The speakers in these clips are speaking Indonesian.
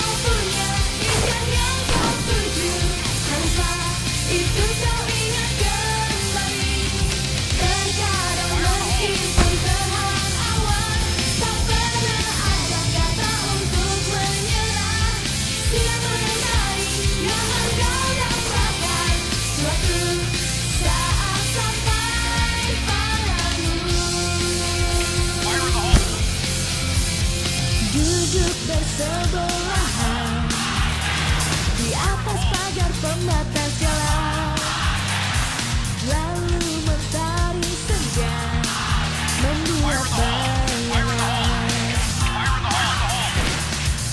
kau punya impian yang kau tuju. Tanpa itu kau ingat kembali. Terkadang meskipun terhalang awan, tak pernah ada kata untuk menyerah. Siap menandai yang engkau dambakan. Suatu saat sampai padamu. Duduk bersebelahan di atas pagar pembatas jalan, lalu mentari senja membuat bayangan.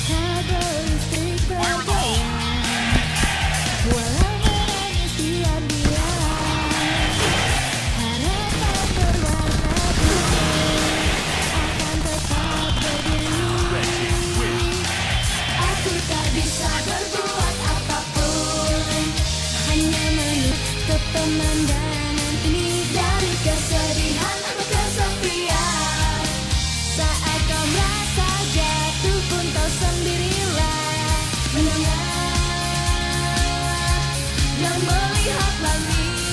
Kabel listrik bergoyang, walau menangis diam-diam. Harapan berwarna biru akan tetap berdiri. Aku tak bisa berbuat apapun, hanya menutup pemandangan ini dari kesedihan atau kesepian. Saat kau merasa jatuh pun kau sendirilah mendengar dan melihat langit.